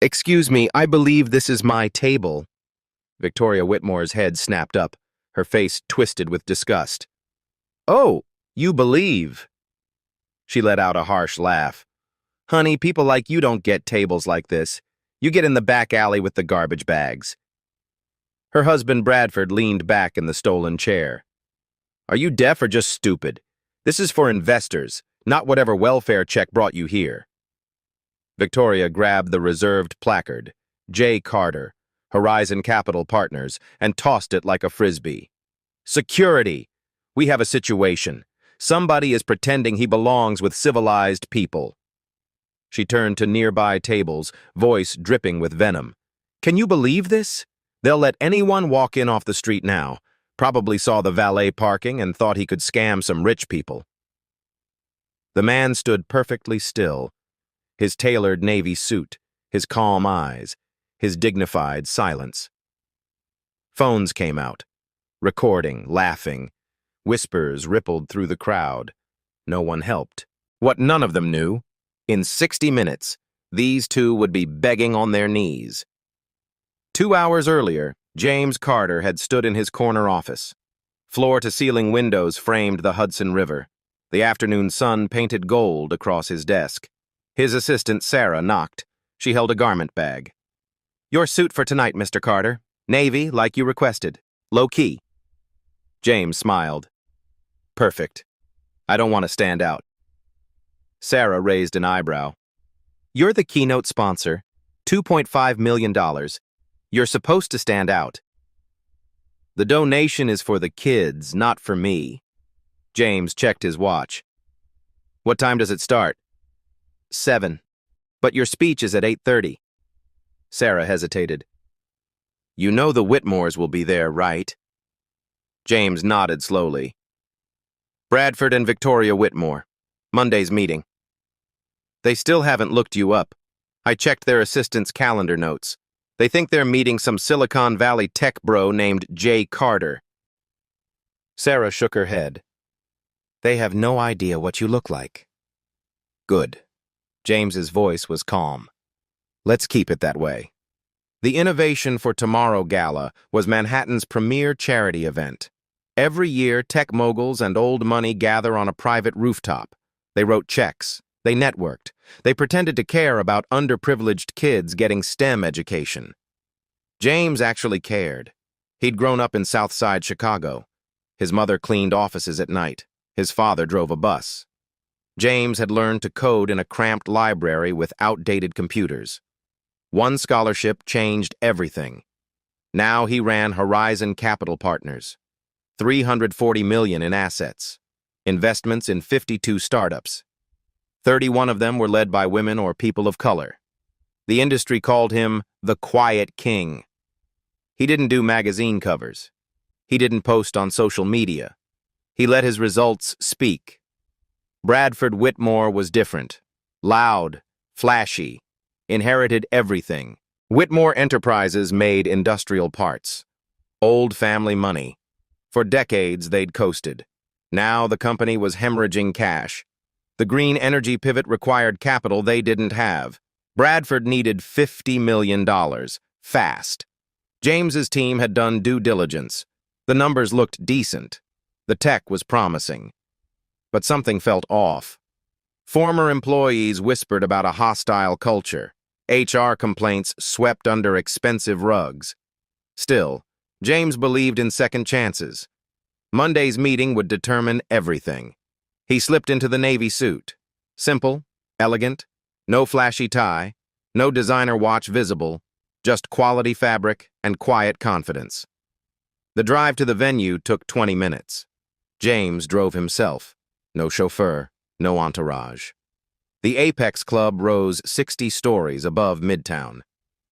Excuse me, I believe this is my table. Victoria Whitmore's head snapped up, her face twisted with disgust. Oh, you believe? She let out a harsh laugh. Honey, people like you don't get tables like this. You get in the back alley with the garbage bags. Her husband Bradford leaned back in the stolen chair. Are you deaf or just stupid? This is for investors, not whatever welfare check brought you here. Victoria grabbed the reserved placard, J. Carter, Horizon Capital Partners, and tossed it like a frisbee. Security! We have a situation. Somebody is pretending he belongs with civilized people. She turned to nearby tables, voice dripping with venom. Can you believe this? They'll let anyone walk in off the street now. Probably saw the valet parking and thought he could scam some rich people. The man stood perfectly still, his tailored navy suit, his calm eyes, his dignified silence. Phones came out, recording, laughing. Whispers rippled through the crowd. No one helped. What none of them knew, in 60 minutes, these two would be begging on their knees. 2 hours earlier, James Carter had stood in his corner office. Floor-to-ceiling windows framed the Hudson River. The afternoon sun painted gold across his desk. His assistant, Sarah, knocked. She held a garment bag. Your suit for tonight, Mr. Carter. Navy, like you requested. Low-key. James smiled. Perfect. I don't want to stand out. Sarah raised an eyebrow. You're the keynote sponsor. $2.5 million. You're supposed to stand out. The donation is for the kids, not for me. James checked his watch. What time does it start? 7. But your speech is at 8:30. Sarah hesitated. You know the Whitmores will be there, right? James nodded slowly. Bradford and Victoria Whitmore. Monday's meeting. They still haven't looked you up. I checked their assistant's calendar notes. They think they're meeting some Silicon Valley tech bro named J. Carter. Sarah shook her head. They have no idea what you look like. Good. James's voice was calm. Let's keep it that way. The Innovation for Tomorrow Gala was Manhattan's premier charity event. Every year, tech moguls and old money gather on a private rooftop. They wrote checks. They networked. They pretended to care about underprivileged kids getting STEM education. James actually cared. He'd grown up in South Side Chicago. His mother cleaned offices at night. His father drove a bus. James had learned to code in a cramped library with outdated computers. One scholarship changed everything. Now he ran Horizon Capital Partners. $340 million in assets. Investments in 52 startups. 31 of them were led by women or people of color. The industry called him the Quiet King. He didn't do magazine covers. He didn't post on social media. He let his results speak. Bradford Whitmore was different. Loud, flashy, inherited everything. Whitmore Enterprises made industrial parts. Old family money. For decades, they'd coasted. Now the company was hemorrhaging cash. The green energy pivot required capital they didn't have. Bradford needed $50 million, fast. James's team had done due diligence. The numbers looked decent. The tech was promising. But something felt off. Former employees whispered about a hostile culture. HR complaints swept under expensive rugs. Still, James believed in second chances. Monday's meeting would determine everything. He slipped into the navy suit. Simple, elegant, no flashy tie, no designer watch visible, just quality fabric and quiet confidence. The drive to the venue took 20 minutes. James drove himself. No chauffeur, no entourage. The Apex Club rose 60 stories above Midtown.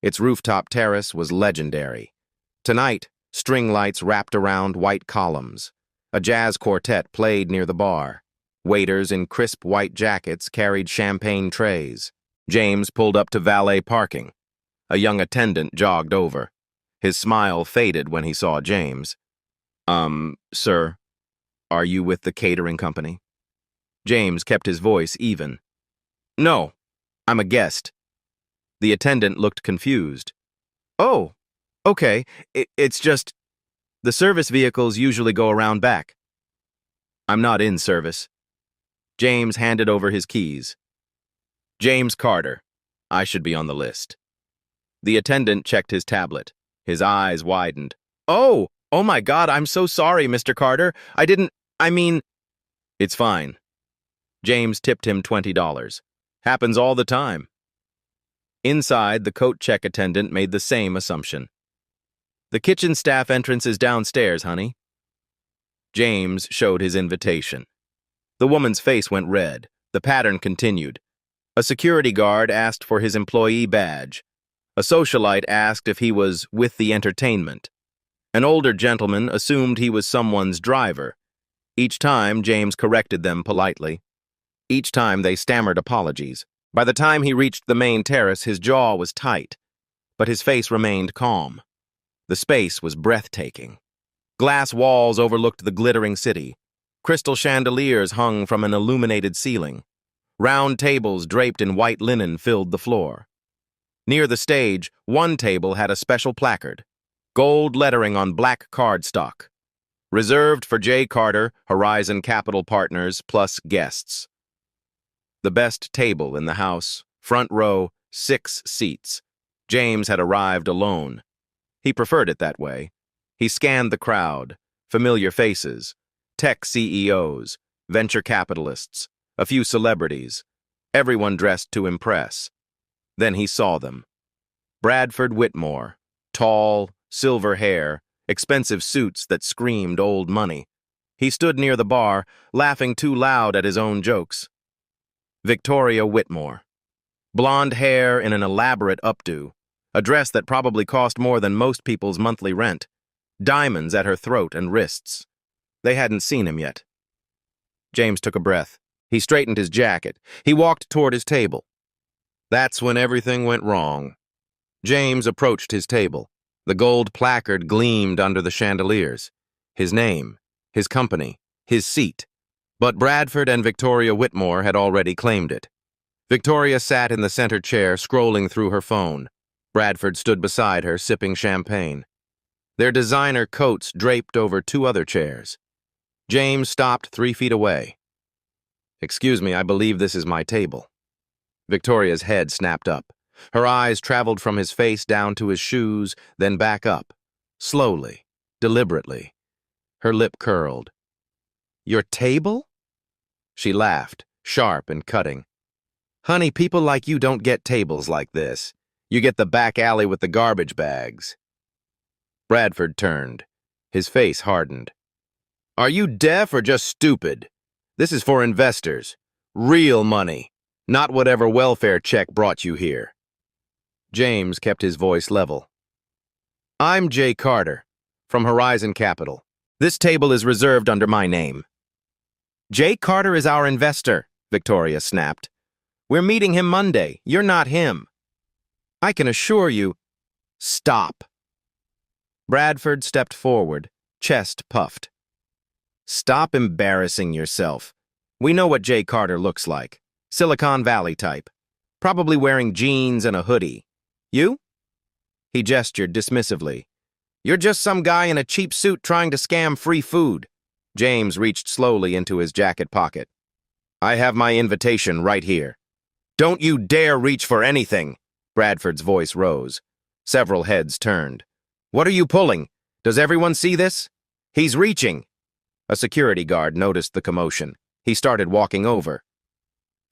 Its rooftop terrace was legendary. Tonight, string lights wrapped around white columns. A jazz quartet played near the bar. Waiters in crisp white jackets carried champagne trays. James pulled up to valet parking. A young attendant jogged over. His smile faded when he saw James. Sir, are you with the catering company? James kept his voice even. No, I'm a guest. The attendant looked confused. Oh, okay, it's just, the service vehicles usually go around back. I'm not in service. James handed over his keys. James Carter. I should be on the list. The attendant checked his tablet. His eyes widened. Oh my God, I'm so sorry, Mr. Carter. I mean... It's fine. James tipped him $20. Happens all the time. Inside, the coat check attendant made the same assumption. The kitchen staff entrance is downstairs, honey. James showed his invitation. The woman's face went red. The pattern continued. A security guard asked for his employee badge. A socialite asked if he was with the entertainment. An older gentleman assumed he was someone's driver. Each time, James corrected them politely. Each time, they stammered apologies. By the time he reached the main terrace, his jaw was tight, but his face remained calm. The space was breathtaking. Glass walls overlooked the glittering city. Crystal chandeliers hung from an illuminated ceiling. Round tables draped in white linen filled the floor. Near the stage, one table had a special placard, gold lettering on black cardstock. Reserved for J. Carter, Horizon Capital Partners, plus guests. The best table in the house, front row, 6 seats. James had arrived alone. He preferred it that way. He scanned the crowd, familiar faces, tech CEOs, venture capitalists, a few celebrities, everyone dressed to impress. Then he saw them. Bradford Whitmore, tall, silver hair, expensive suits that screamed old money. He stood near the bar, laughing too loud at his own jokes. Victoria Whitmore. Blonde hair in an elaborate updo, a dress that probably cost more than most people's monthly rent. Diamonds at her throat and wrists. They hadn't seen him yet. James took a breath. He straightened his jacket. He walked toward his table. That's when everything went wrong. James approached his table. The gold placard gleamed under the chandeliers. His name, his company, his seat. But Bradford and Victoria Whitmore had already claimed it. Victoria sat in the center chair, scrolling through her phone. Bradford stood beside her, sipping champagne. Their designer coats draped over 2 other chairs. James stopped 3 feet away. Excuse me, I believe this is my table. Victoria's head snapped up. Her eyes traveled from his face down to his shoes, then back up. Slowly, deliberately. Her lip curled. Your table? She laughed, sharp and cutting. Honey, people like you don't get tables like this. You get the back alley with the garbage bags. Bradford turned. His face hardened. Are you deaf or just stupid? This is for investors. Real money. Not whatever welfare check brought you here. James kept his voice level. I'm J. Carter, from Horizon Capital. This table is reserved under my name. J. Carter is our investor, Victoria snapped. We're meeting him Monday. You're not him. I can assure you... Stop. Bradford stepped forward, chest puffed. Stop embarrassing yourself. We know what J. Carter looks like. Silicon Valley type. Probably wearing jeans and a hoodie. You? He gestured dismissively. You're just some guy in a cheap suit trying to scam free food. James reached slowly into his jacket pocket. I have my invitation right here. Don't you dare reach for anything. Bradford's voice rose. Several heads turned. What are you pulling? Does everyone see this? He's reaching. A security guard noticed the commotion. He started walking over.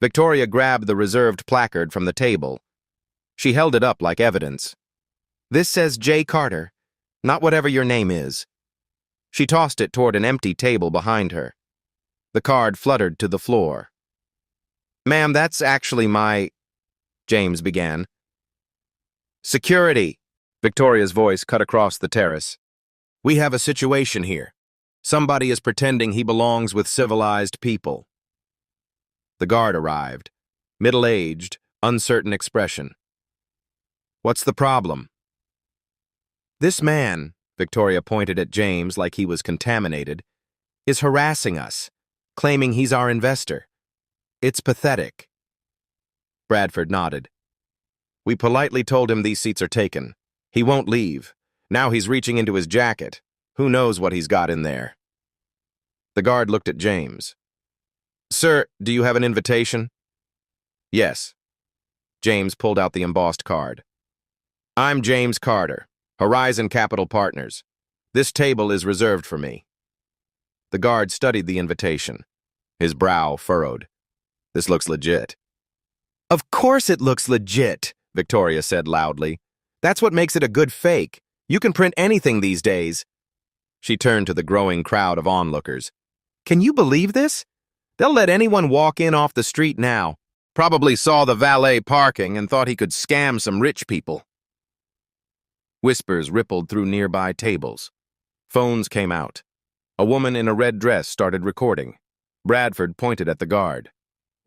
Victoria grabbed the reserved placard from the table. She held it up like evidence. This says J. Carter, not whatever your name is. She tossed it toward an empty table behind her. The card fluttered to the floor. Ma'am, that's actually my... James began. Security! Victoria's voice cut across the terrace. We have a situation here. Somebody is pretending he belongs with civilized people. The guard arrived. Middle-aged, uncertain expression. What's the problem? This man, Victoria pointed at James like he was contaminated, is harassing us, claiming he's our investor. It's pathetic. Bradford nodded. We politely told him these seats are taken. He won't leave. Now he's reaching into his jacket. Who knows what he's got in there? The guard looked at James. Sir, do you have an invitation? Yes. James pulled out the embossed card. I'm James Carter, Horizon Capital Partners. This table is reserved for me. The guard studied the invitation. His brow furrowed. This looks legit. Of course it looks legit, Victoria said loudly. That's what makes it a good fake. You can print anything these days. She turned to the growing crowd of onlookers. Can you believe this? They'll let anyone walk in off the street now. Probably saw the valet parking and thought he could scam some rich people. Whispers rippled through nearby tables. Phones came out. A woman in a red dress started recording. Bradford pointed at the guard.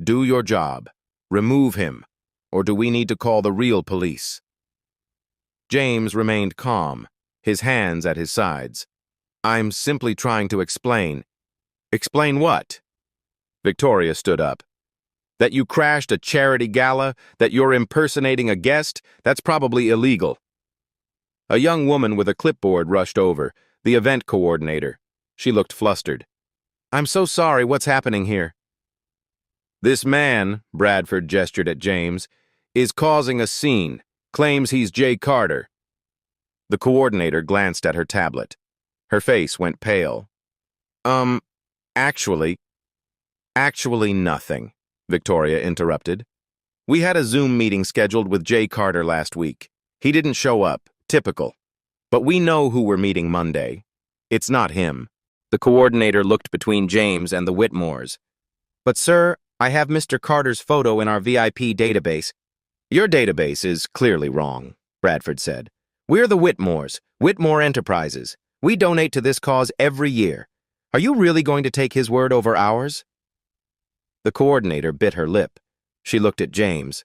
Do your job. Remove him. Or do we need to call the real police? James remained calm, his hands at his sides. I'm simply trying to explain. Explain what? Victoria stood up. That you crashed a charity gala, that you're impersonating a guest, that's probably illegal. A young woman with a clipboard rushed over, the event coordinator. She looked flustered. I'm so sorry, what's happening here? This man, Bradford gestured at James, is causing a scene, claims he's Jay Carter. The coordinator glanced at her tablet. Her face went pale. Actually nothing, Victoria interrupted. We had a Zoom meeting scheduled with Jay Carter last week. He didn't show up, typical. But we know who we're meeting Monday. It's not him. The coordinator looked between James and the Whitmores. But sir, I have Mr. Carter's photo in our VIP database. Your database is clearly wrong, Bradford said. We're the Whitmores, Whitmore Enterprises. We donate to this cause every year. Are you really going to take his word over ours? The coordinator bit her lip. She looked at James.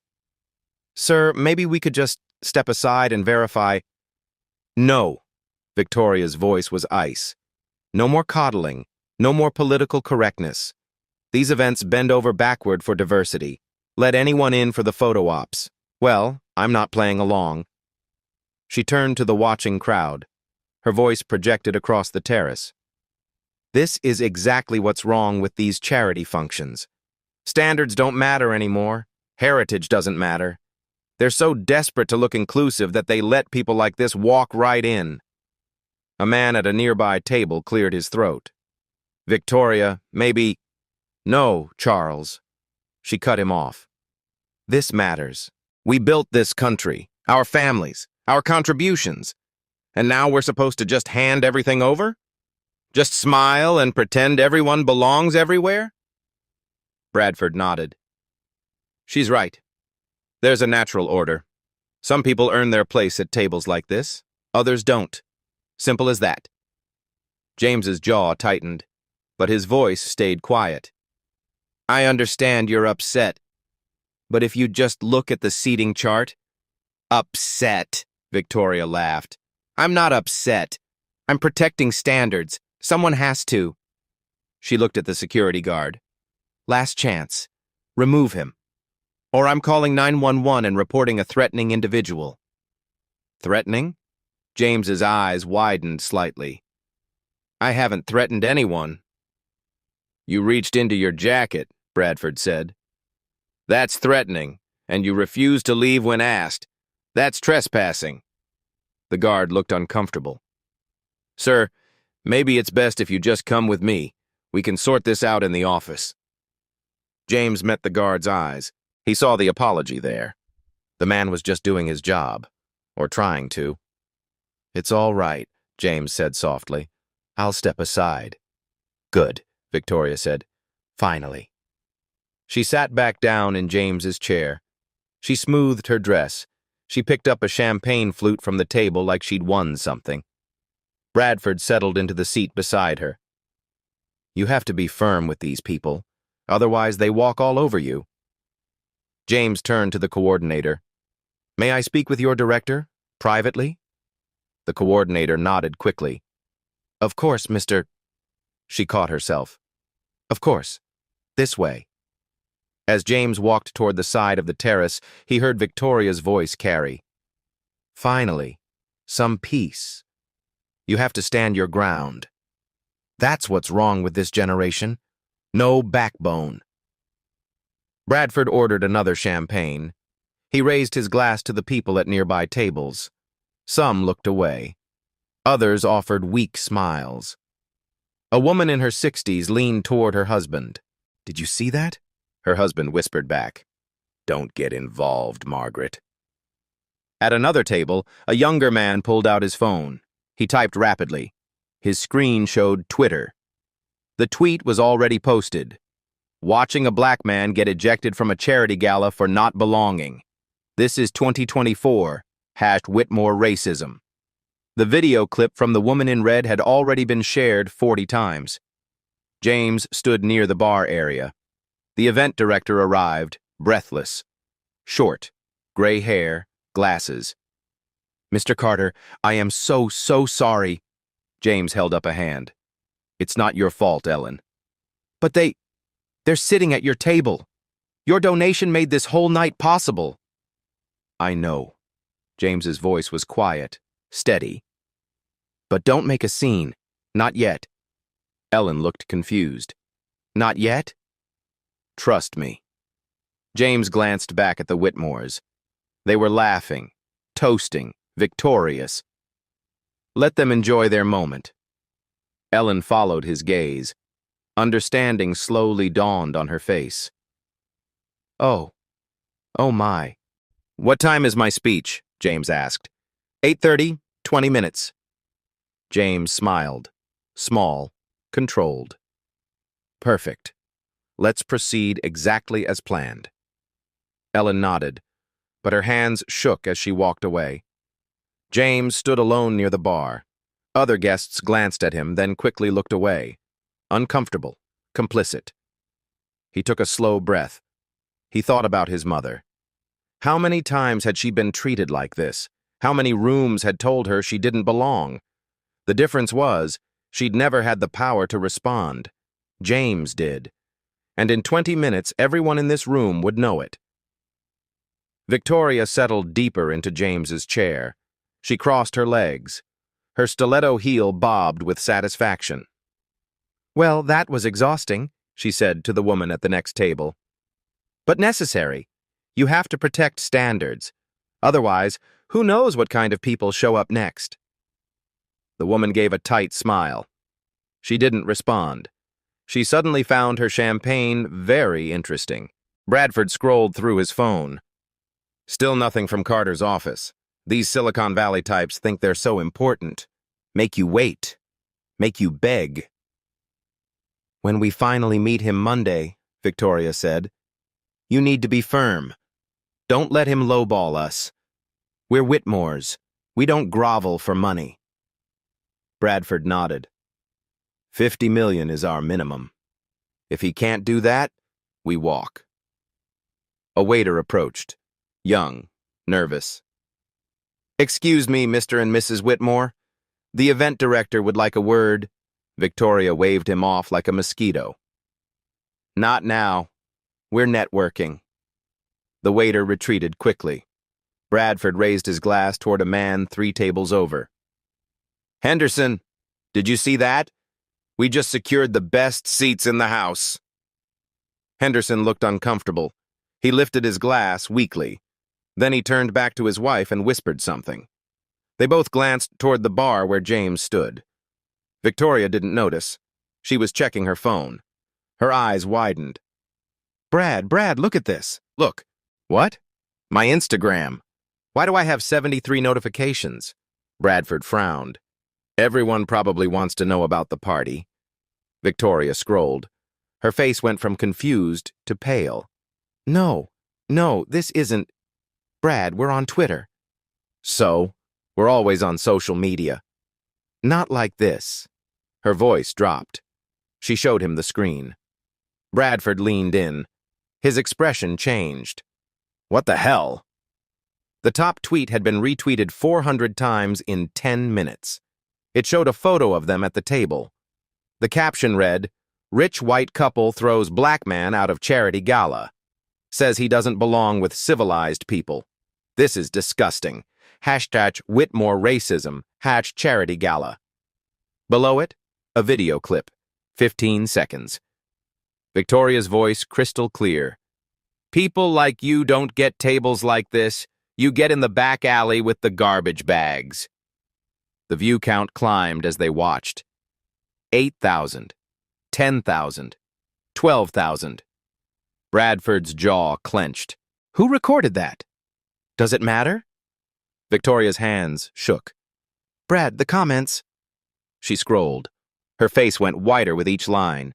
Sir, maybe we could just step aside and verify. No. Victoria's voice was ice. No more coddling. No more political correctness. These events bend over backward for diversity. Let anyone in for the photo ops. Well, I'm not playing along. She turned to the watching crowd. Her voice projected across the terrace. This is exactly what's wrong with these charity functions. Standards don't matter anymore. Heritage doesn't matter. They're so desperate to look inclusive that they let people like this walk right in. A man at a nearby table cleared his throat. Victoria, maybe... No, Charles. She cut him off. This matters. We built this country, our families, our contributions. And now we're supposed to just hand everything over? Just smile and pretend everyone belongs everywhere? Bradford nodded. She's right. There's a natural order. Some people earn their place at tables like this, others don't. Simple as that. James's jaw tightened, but his voice stayed quiet. I understand you're upset, but if you just look at the seating chart... Upset, Victoria laughed. I'm not upset. I'm protecting standards. Someone has to. She looked at the security guard. Last chance. Remove him. Or I'm calling 911 and reporting a threatening individual. Threatening? James's eyes widened slightly. I haven't threatened anyone. You reached into your jacket, Bradford said. That's threatening, and you refused to leave when asked. That's trespassing. The guard looked uncomfortable. Sir, maybe it's best if you just come with me. We can sort this out in the office. James met the guard's eyes. He saw the apology there. The man was just doing his job, or trying to. It's all right, James said softly. I'll step aside. Good, Victoria said. Finally. She sat back down in James's chair. She smoothed her dress. She picked up a champagne flute from the table like she'd won something. Bradford settled into the seat beside her. You have to be firm with these people, otherwise they walk all over you. James turned to the coordinator. May I speak with your director, privately? The coordinator nodded quickly. Of course, Mr. She caught herself. Of course. This way. As James walked toward the side of the terrace, he heard Victoria's voice carry. Finally, some peace. You have to stand your ground. That's what's wrong with this generation. No backbone. Bradford ordered another champagne. He raised his glass to the people at nearby tables. Some looked away. Others offered weak smiles. A woman in her 60s leaned toward her husband. "Did you see that?" Her husband whispered back. "Don't get involved, Margaret." At another table, a younger man pulled out his phone. He typed rapidly. His screen showed Twitter. The tweet was already posted. Watching a black man get ejected from a charity gala for not belonging. This is 2024, #Whitmore racism. The video clip from the woman in red had already been shared 40 times. James stood near the bar area. The event director arrived, breathless. Short, gray hair, glasses. "Mr. Carter, I am so sorry." James held up a hand. "It's not your fault, Ellen." "But they're sitting at your table. Your donation made this whole night possible." "I know." James's voice was quiet, steady. "But don't make a scene. Not yet." Ellen looked confused. "Not yet?" "Trust me." James glanced back at the Whitmores. They were laughing, toasting, victorious. Let them enjoy their moment. Ellen followed his gaze. Understanding slowly dawned on her face. Oh my. "What time is my speech?" James asked. 8:30, 20 minutes. James smiled. Small, controlled. "Perfect. Let's proceed exactly as planned." Ellen nodded, but her hands shook as she walked away. James stood alone near the bar. Other guests glanced at him, then quickly looked away. Uncomfortable, complicit. He took a slow breath. He thought about his mother. How many times had she been treated like this? How many rooms had told her she didn't belong? The difference was, she'd never had the power to respond. James did. And in 20 minutes, everyone in this room would know it. Victoria settled deeper into James's chair. She crossed her legs. Her stiletto heel bobbed with satisfaction. "Well, that was exhausting," she said to the woman at the next table. "But necessary. You have to protect standards. Otherwise, who knows what kind of people show up next?" The woman gave a tight smile. She didn't respond. She suddenly found her champagne very interesting. Bradford scrolled through his phone. Still nothing from Carter's office. These Silicon Valley types think they're so important. Make you wait. Make you beg. "When we finally meet him Monday," Victoria said, "you need to be firm. Don't let him lowball us. We're Whitmores. We don't grovel for money." Bradford nodded. 50 million is our minimum. If he can't do that, we walk. A waiter approached. Young, nervous. "Excuse me, Mr. and Mrs. Whitmore. The event director would like a word." Victoria waved him off like a mosquito. "Not now. We're networking." The waiter retreated quickly. Bradford raised his glass toward a man 3 tables over. "Henderson, did you see that? We just secured the best seats in the house." Henderson looked uncomfortable. He lifted his glass weakly. Then he turned back to his wife and whispered something. They both glanced toward the bar where James stood. Victoria didn't notice. She was checking her phone. Her eyes widened. Brad, look at this. Look." "What?" "My Instagram. Why do I have 73 notifications?" Bradford frowned. "Everyone probably wants to know about the party." Victoria scrolled. Her face went from confused to pale. No, this isn't. Brad, we're on Twitter." "So? We're always on social media." "Not like this." Her voice dropped. She showed him the screen. Bradford leaned in. His expression changed. "What the hell?" The top tweet had been retweeted 400 times in 10 minutes. It showed a photo of them at the table. The caption read, "Rich white couple throws black man out of charity gala." Says he doesn't belong with civilized people. This is disgusting. Hashtag Whitmore racism. Charity gala. Below it, a video clip. 15 seconds. Victoria's voice crystal clear. People like you don't get tables like this. You get in the back alley with the garbage bags. The view count climbed as they watched. 8,000. 10,000. 12,000. Bradford's jaw clenched. Who recorded that? Does it matter? Victoria's hands shook. Brad, the comments. She scrolled. Her face went whiter with each line.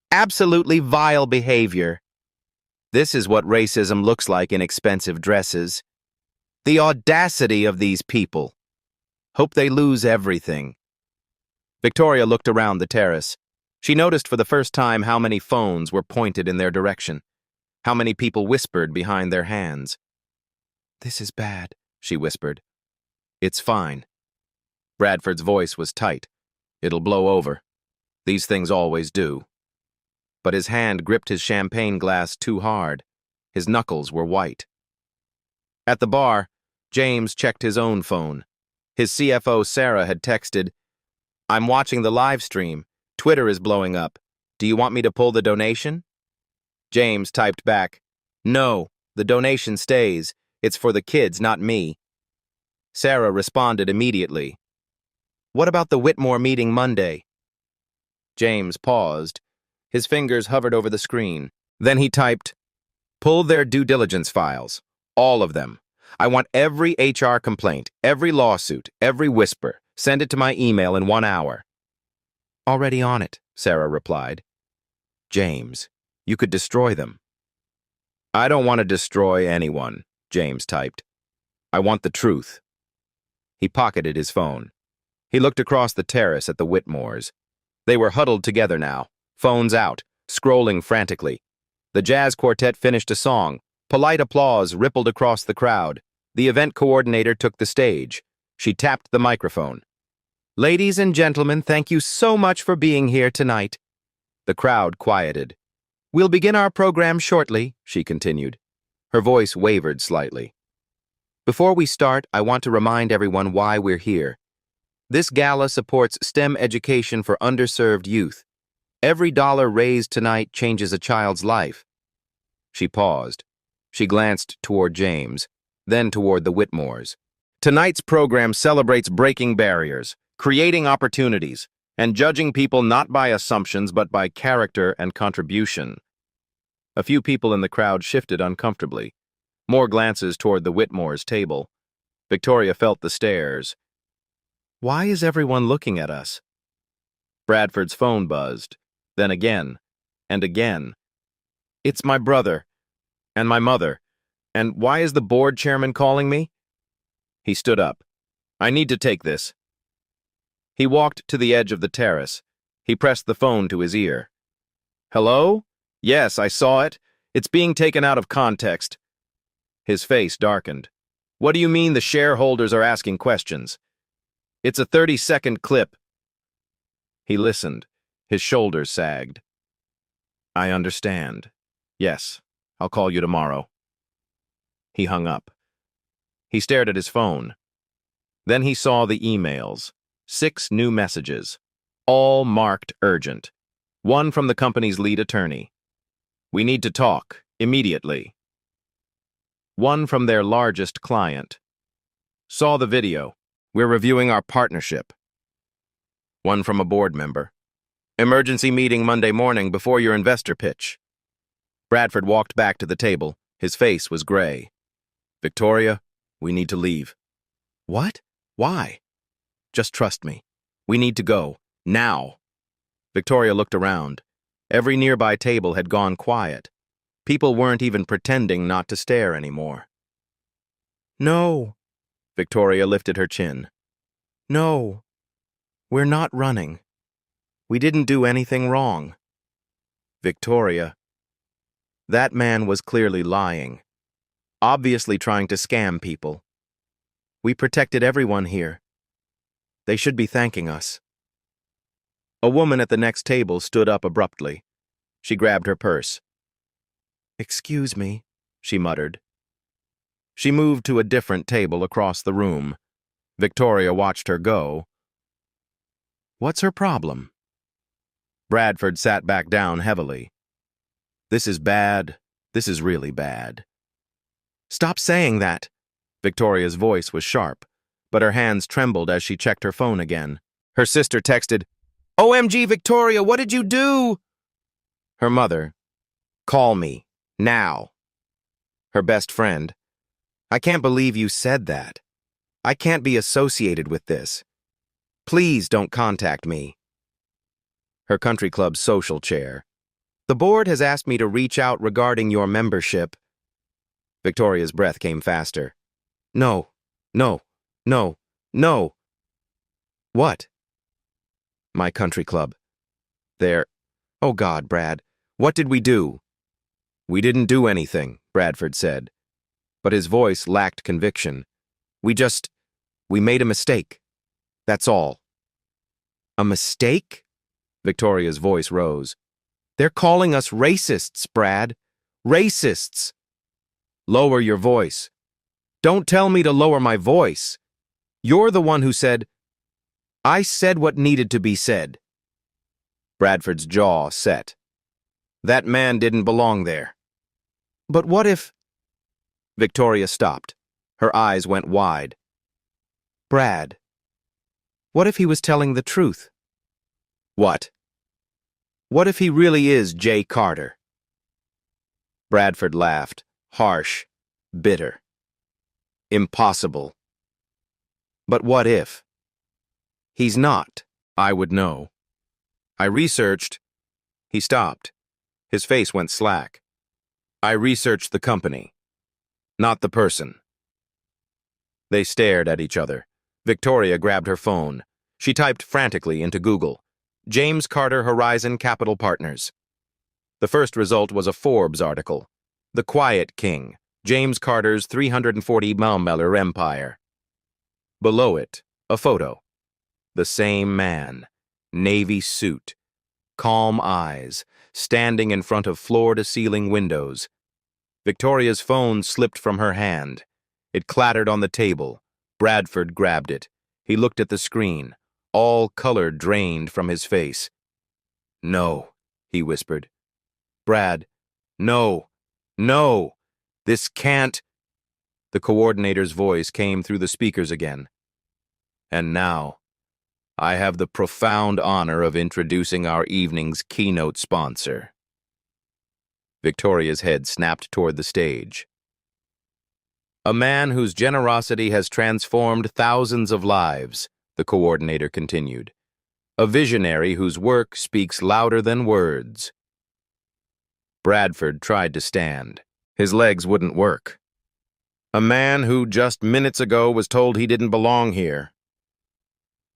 Absolutely vile behavior. This is what racism looks like in expensive dresses. The audacity of these people. Hope they lose everything. Victoria looked around the terrace. She noticed for the first time how many phones were pointed in their direction. How many people whispered behind their hands. This is bad, she whispered. It's fine. Bradford's voice was tight. It'll blow over. These things always do. But his hand gripped his champagne glass too hard. His knuckles were white. At the bar, James checked his own phone. His CFO, Sarah, had texted, I'm watching the live stream. Twitter is blowing up. Do you want me to pull the donation? James typed back, No, the donation stays. It's for the kids, not me. Sarah responded immediately. What about the Whitmore meeting Monday? James paused. His fingers hovered over the screen. Then he typed, Pull their due diligence files. All of them. I want every HR complaint, every lawsuit, every whisper. Send it to my email in 1 hour. Already on it, Sarah replied. James, you could destroy them. I don't want to destroy anyone, James typed. I want the truth. He pocketed his phone. He looked across the terrace at the Whitmores. They were huddled together now, phones out, scrolling frantically. The jazz quartet finished a song. Polite applause rippled across the crowd. The event coordinator took the stage. She tapped the microphone. Ladies and gentlemen, thank you so much for being here tonight. The crowd quieted. We'll begin our program shortly, she continued. Her voice wavered slightly. Before we start, I want to remind everyone why we're here. This gala supports STEM education for underserved youth. Every dollar raised tonight changes a child's life. She paused. She glanced toward James, then toward the Whitmores. Tonight's program celebrates breaking barriers, creating opportunities, and judging people not by assumptions but by character and contribution. A few people in the crowd shifted uncomfortably. More glances toward the Whitmores' table. Victoria felt the stares. Why is everyone looking at us? Bradford's phone buzzed, then again, and again. It's my brother, and my mother, and why is the board chairman calling me? He stood up. I need to take this. He walked to the edge of the terrace. He pressed the phone to his ear. Hello? Yes, I saw it. It's being taken out of context. His face darkened. What do you mean the shareholders are asking questions? It's a 30-second clip. He listened. His shoulders sagged. I understand. Yes, I'll call you tomorrow. He hung up. He stared at his phone. Then he saw the emails. 6 new messages, all marked urgent. One from the company's lead attorney. We need to talk, immediately. One from their largest client. Saw the video. We're reviewing our partnership. One from a board member. Emergency meeting Monday morning before your investor pitch. Bradford walked back to the table. His face was gray. Victoria, we need to leave. What? Why? Just trust me. We need to go. Now. Victoria looked around. Every nearby table had gone quiet. People weren't even pretending not to stare anymore. No. Victoria lifted her chin. No. We're not running. We didn't do anything wrong. Victoria. That man was clearly lying. Obviously trying to scam people. We protected everyone here. They should be thanking us. A woman at the next table stood up abruptly. She grabbed her purse. Excuse me. she muttered. She moved to a different table across the room. Victoria watched her go. What's her problem? Bradford sat back down heavily. This is bad. This is really bad. Stop saying that. Victoria's voice was sharp, but her hands trembled as she checked her phone again. Her sister texted, OMG, Victoria, what did you do? Her mother, call me, now. Her best friend, I can't believe you said that. I can't be associated with this. Please don't contact me. Her country club's social chair, the board has asked me to reach out regarding your membership. Victoria's breath came faster. No, no, no, no. What? My country club. There. Oh God, Brad, what did we do? We didn't do anything, Bradford said. But his voice lacked conviction. We made a mistake. That's all. A mistake? Victoria's voice rose. They're calling us racists, Brad. Racists. Lower your voice. Don't tell me to lower my voice. You're the one who said, I said what needed to be said. Bradford's jaw set. That man didn't belong there. But what if... Victoria stopped. Her eyes went wide. Brad, what if he was telling the truth? What? What if he really is Jay Carter? Bradford laughed, harsh, bitter. Impossible. But what if? He's not. I would know. I researched. He stopped. His face went slack. I researched the company, not the person. They stared at each other. Victoria grabbed her phone. She typed frantically into Google, James Carter Horizon Capital Partners. The first result was a Forbes article, The Quiet King, James Carter's $340 million empire. Below it, a photo. The same man, navy suit, calm eyes, standing in front of floor-to-ceiling windows. Victoria's phone slipped from her hand. It clattered on the table. Bradford grabbed it. He looked at the screen. All color drained from his face. No, he whispered. Brad, no, no, this can't. The coordinator's voice came through the speakers again. And now, I have the profound honor of introducing our evening's keynote sponsor. Victoria's head snapped toward the stage. A man whose generosity has transformed thousands of lives, the coordinator continued. A visionary whose work speaks louder than words. Bradford tried to stand. His legs wouldn't work. A man who just minutes ago was told he didn't belong here.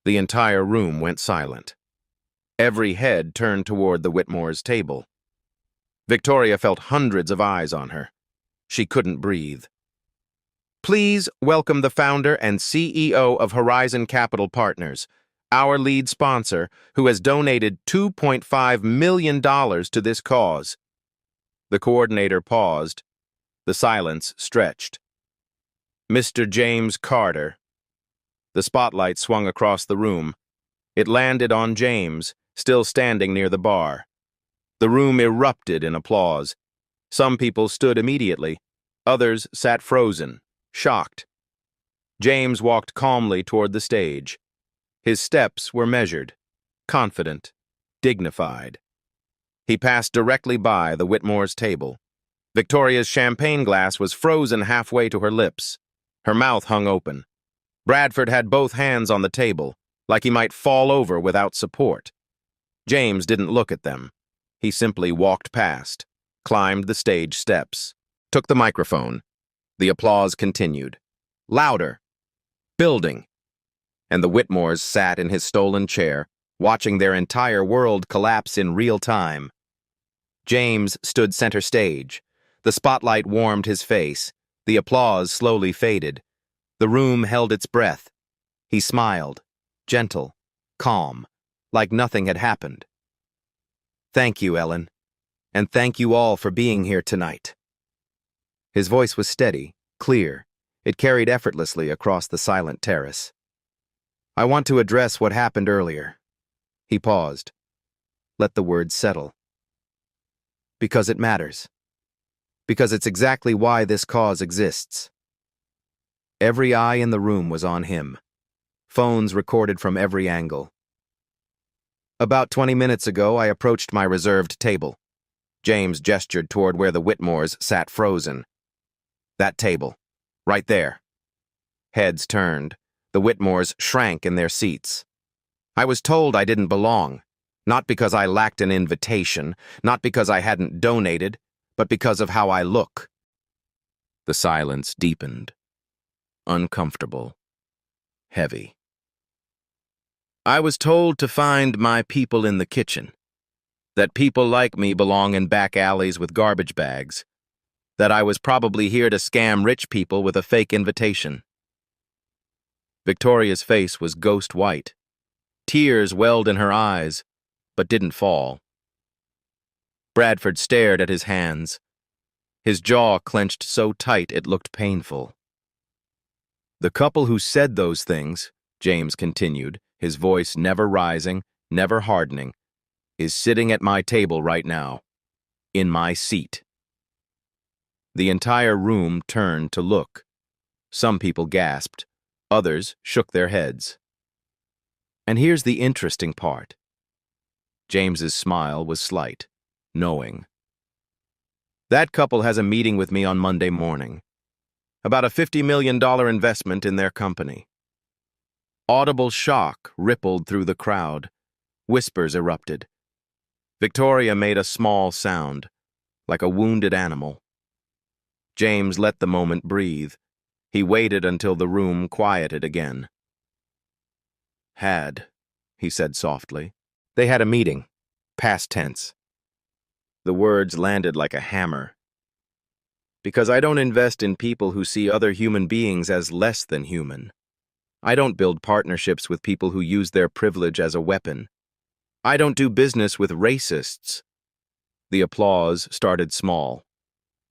The entire room went silent. Every head turned toward the Whitmores' table. Victoria felt hundreds of eyes on her. She couldn't breathe. Please welcome the founder and CEO of Horizon Capital Partners, our lead sponsor, who has donated $2.5 million to this cause. The coordinator paused. The silence stretched. Mr. James Carter. The spotlight swung across the room. It landed on James, still standing near the bar. The room erupted in applause. Some people stood immediately. Others sat frozen, shocked. James walked calmly toward the stage. His steps were measured, confident, dignified. He passed directly by the Whitmores' table. Victoria's champagne glass was frozen halfway to her lips. Her mouth hung open. Bradford had both hands on the table, like he might fall over without support. James didn't look at them. He simply walked past, climbed the stage steps, took the microphone. The applause continued. Louder. Building. And the Whitmores sat in his stolen chair, watching their entire world collapse in real time. James stood center stage. The spotlight warmed his face. The applause slowly faded. The room held its breath. He smiled, gentle, calm, like nothing had happened. Thank you, Ellen, and thank you all for being here tonight. His voice was steady, clear. It carried effortlessly across the silent terrace. I want to address what happened earlier. He paused. Let the words settle. Because it matters. Because it's exactly why this cause exists. Every eye in the room was on him. Phones recorded from every angle. About 20 minutes ago, I approached my reserved table. James gestured toward where the Whitmores sat frozen. That table. Right there. Heads turned. The Whitmores shrank in their seats. I was told I didn't belong. Not because I lacked an invitation, not because I hadn't donated, but because of how I look. The silence deepened. Uncomfortable. Heavy. I was told to find my people in the kitchen. That people like me belong in back alleys with garbage bags. That I was probably here to scam rich people with a fake invitation. Victoria's face was ghost white. Tears welled in her eyes, but didn't fall. Bradford stared at his hands. His jaw clenched so tight it looked painful. The couple who said those things, James continued, his voice never rising, never hardening, is sitting at my table right now, in my seat. The entire room turned to look. Some people gasped. Others shook their heads. And here's the interesting part. James's smile was slight, knowing. That couple has a meeting with me on Monday morning. About a $50 million investment in their company. Audible shock rippled through the crowd. Whispers erupted. Victoria made a small sound, like a wounded animal. James let the moment breathe. He waited until the room quieted again. He said softly. They had a meeting. Past tense. The words landed like a hammer. Because I don't invest in people who see other human beings as less than human. I don't build partnerships with people who use their privilege as a weapon. I don't do business with racists. The applause started small.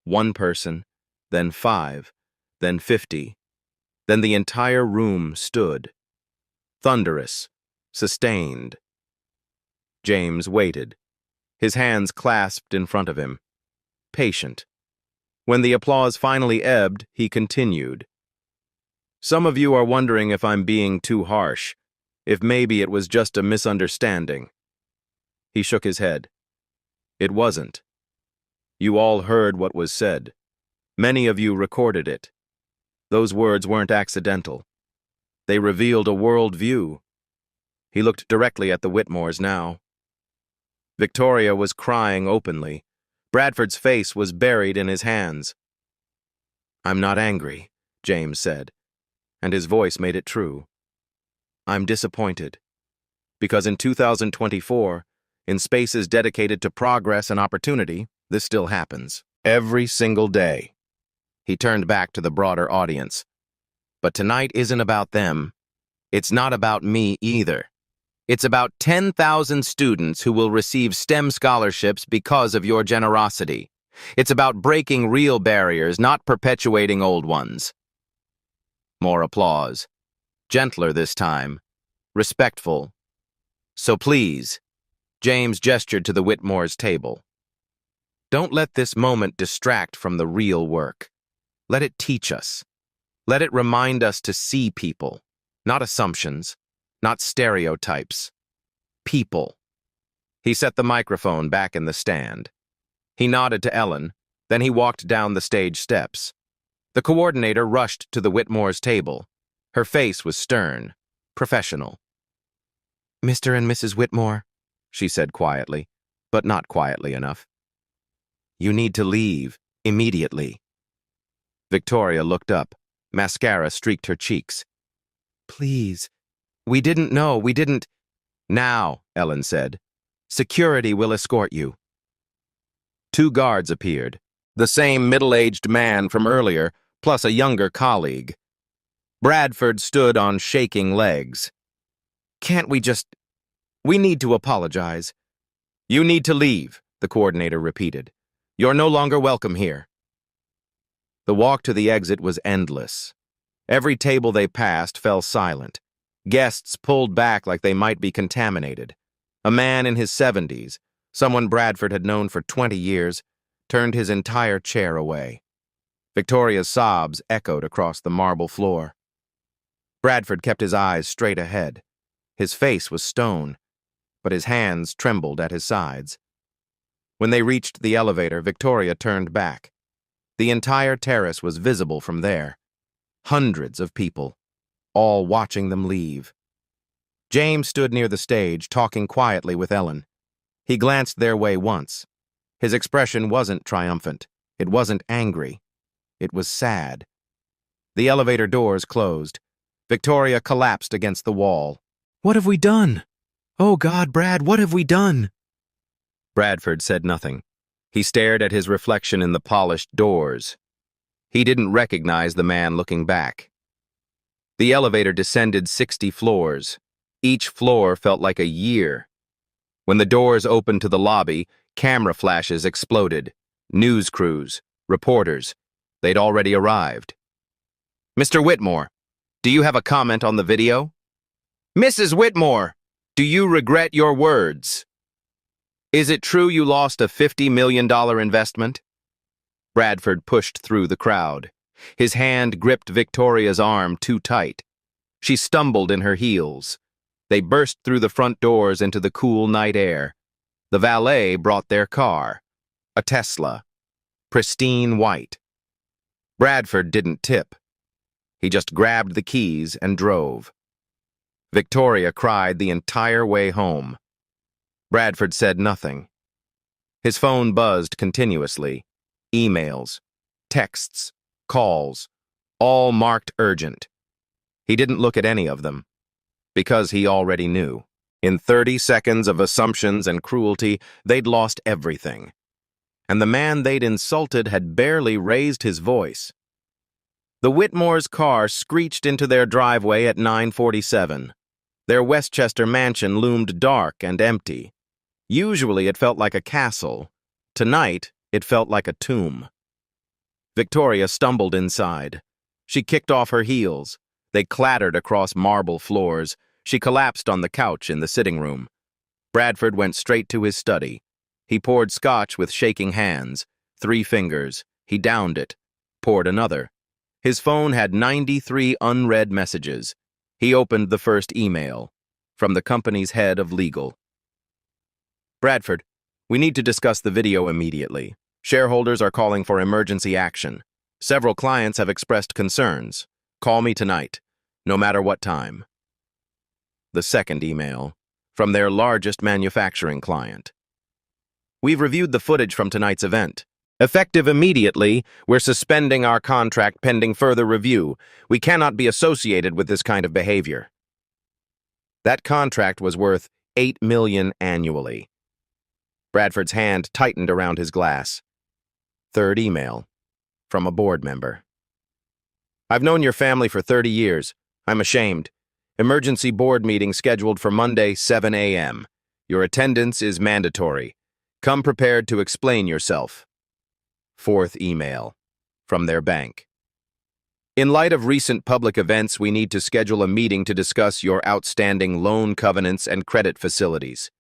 1 person, then 5, then 50. Then the entire room stood. Thunderous, sustained. James waited, his hands clasped in front of him. Patient. When the applause finally ebbed, he continued. Some of you are wondering if I'm being too harsh, if maybe it was just a misunderstanding. He shook his head. It wasn't. You all heard what was said. Many of you recorded it. Those words weren't accidental. They revealed a world view. He looked directly at the Whitmores now. Victoria was crying openly. Bradford's face was buried in his hands. I'm not angry, James said, and his voice made it true. I'm disappointed. Because in 2024, in spaces dedicated to progress and opportunity, this still happens. Every single day. He turned back to the broader audience. But tonight isn't about them. It's not about me either. It's about 10,000 students who will receive STEM scholarships because of your generosity. It's about breaking real barriers, not perpetuating old ones. More applause. Gentler this time. Respectful. So please, James gestured to the Whitmores' table. Don't let this moment distract from the real work. Let it teach us. Let it remind us to see people, not assumptions, not stereotypes. People. He set the microphone back in the stand. He nodded to Ellen, then he walked down the stage steps. The coordinator rushed to the Whitmores' table. Her face was stern, professional. Mr. and Mrs. Whitmore, she said quietly, but not quietly enough. You need to leave, immediately. Victoria looked up. Mascara streaked her cheeks. Please. We didn't know, we didn't. Now, Ellen said. Security will escort you. 2 guards appeared. The same middle-aged man from earlier, plus a younger colleague. Bradford stood on shaking legs. Can't we just... We need to apologize. You need to leave, the coordinator repeated. You're no longer welcome here. The walk to the exit was endless. Every table they passed fell silent. Guests pulled back like they might be contaminated. A man in his 70s, someone Bradford had known for 20 years, turned his entire chair away. Victoria's sobs echoed across the marble floor. Bradford kept his eyes straight ahead. His face was stone, but his hands trembled at his sides. When they reached the elevator, Victoria turned back. The entire terrace was visible from there. Hundreds of people, all watching them leave. James stood near the stage, talking quietly with Ellen. He glanced their way once. His expression wasn't triumphant. It wasn't angry. It was sad. The elevator doors closed. Victoria collapsed against the wall. "What have we done? Oh God, Brad, what have we done?" Bradford said nothing. He stared at his reflection in the polished doors. He didn't recognize the man looking back. The elevator descended 60 floors. Each floor felt like a year. When the doors opened to the lobby, camera flashes exploded. News crews, reporters. They'd already arrived. "Mr. Whitmore, do you have a comment on the video?" "Mrs. Whitmore, do you regret your words? Is it true you lost a $50 million investment?" Bradford pushed through the crowd. His hand gripped Victoria's arm too tight. She stumbled in her heels. They burst through the front doors into the cool night air. The valet brought their car, a Tesla, pristine white. Bradford didn't tip. He just grabbed the keys and drove. Victoria cried the entire way home. Bradford said nothing. His phone buzzed continuously. Emails, texts, calls, all marked urgent. He didn't look at any of them, because he already knew. In 30 seconds of assumptions and cruelty, they'd lost everything. And the man they'd insulted had barely raised his voice. The Whitmore's car screeched into their driveway at 9:47. Their Westchester mansion loomed dark and empty. Usually it felt like a castle. Tonight, it felt like a tomb. Victoria stumbled inside. She kicked off her heels. They clattered across marble floors. She collapsed on the couch in the sitting room. Bradford went straight to his study. He poured scotch with shaking hands. 3 fingers. He downed it. Poured another. His phone had 93 unread messages. He opened the first email. From the company's head of legal. "Bradford, we need to discuss the video immediately. Shareholders are calling for emergency action. Several clients have expressed concerns. Call me tonight, no matter what time." The second email, from their largest manufacturing client. "We've reviewed the footage from tonight's event. Effective immediately, we're suspending our contract pending further review. We cannot be associated with this kind of behavior." That contract was worth $8 million annually. Bradford's hand tightened around his glass. Third email, from a board member. "I've known your family for 30 years. I'm ashamed. Emergency board meeting scheduled for Monday, 7 a.m. Your attendance is mandatory. Come prepared to explain yourself." Fourth email, from their bank. "In light of recent public events, we need to schedule a meeting to discuss your outstanding loan covenants and credit facilities."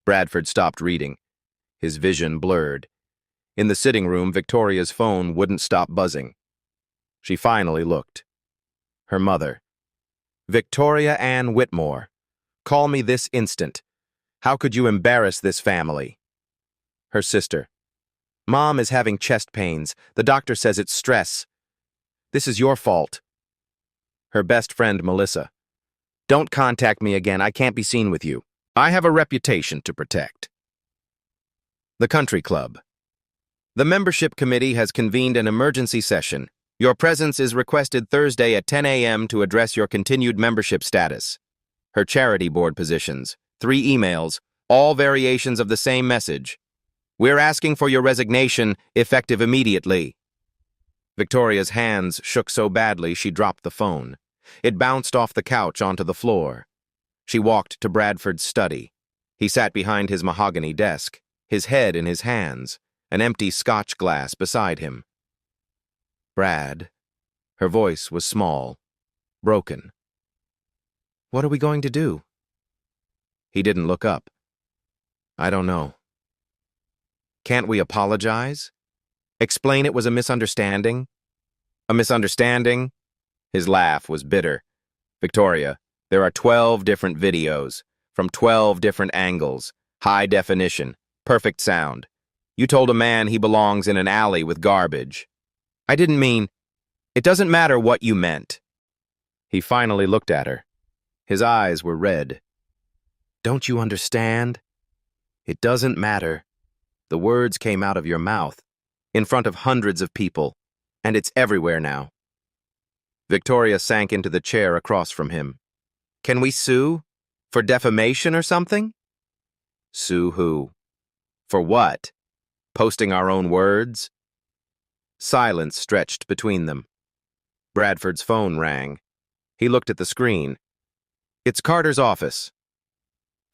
Bradford stopped reading. His vision blurred. In the sitting room, Victoria's phone wouldn't stop buzzing. She finally looked. Her mother. "Victoria Ann Whitmore, call me this instant. How could you embarrass this family?" Her sister. "Mom is having chest pains. The doctor says it's stress. This is your fault." Her best friend, Melissa. "Don't contact me again. I can't be seen with you. I have a reputation to protect." The Country Club. "The membership committee has convened an emergency session. Your presence is requested Thursday at 10 a.m. to address your continued membership status." Her charity board positions. 3 emails, all variations of the same message. "We're asking for your resignation, effective immediately." Victoria's hands shook so badly she dropped the phone. It bounced off the couch onto the floor. She walked to Bradford's study. He sat behind his mahogany desk, his head in his hands, an empty scotch glass beside him. Brad. Her voice was small, broken. What are we going to do? He didn't look up. I don't know. Can't we apologize? Explain it was a misunderstanding? A misunderstanding? His laugh was bitter. Victoria, there are 12 different videos, from 12 different angles, high definition, perfect sound. You told a man he belongs in an alley with garbage. I didn't mean, it doesn't matter what you meant. He finally looked at her. His eyes were red. Don't you understand? It doesn't matter. The words came out of your mouth, in front of hundreds of people, and it's everywhere now. Victoria sank into the chair across from him. Can we sue? For defamation or something? Sue who? For what? Posting our own words? Silence stretched between them. Bradford's phone rang. He looked at the screen. It's Carter's office.